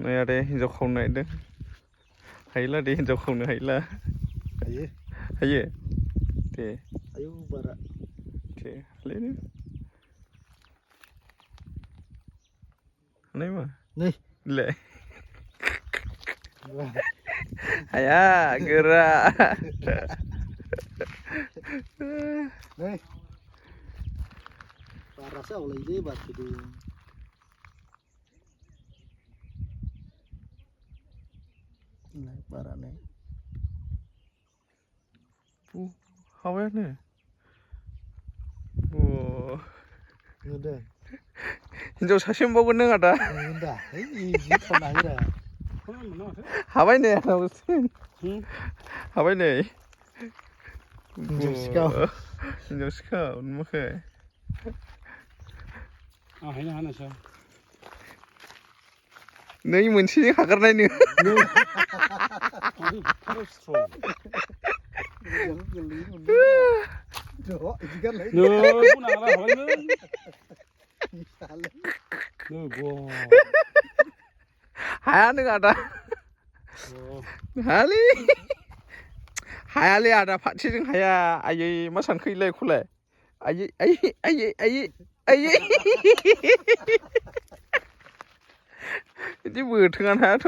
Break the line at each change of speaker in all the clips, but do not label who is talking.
नै आदाया हिन्जाव खावनो नागिरदों हायोला दे हिन्जाव खावनो हायोला हायो दे
आयौ बारा
दे हालायनो हानाय मा
नै
ले हाया गोरा
नै बारासो आवलायोलै बारखोदों बारानो
हाबायानो
नुदों
हिन्जाव सासे मोनबावगोन नों आदा
दा जि खावनो हायोरा
हाबाय नै हाबाय नै
हिन्जाव सिखाव
हिन्जाव सिखाव नुवाखै
हायनो हानोसै
नै मोनसेजों हागारनायनो हाया नों आदा हायालै हायालै आदा फारसेजों हाया आयै मा सानखो इलाय बेखौलाय आयै आयै आयै आयै आयै बिदि बोथोङानो हायाथ'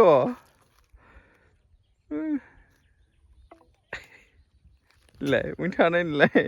लाय उनथिं हानाय नोलाय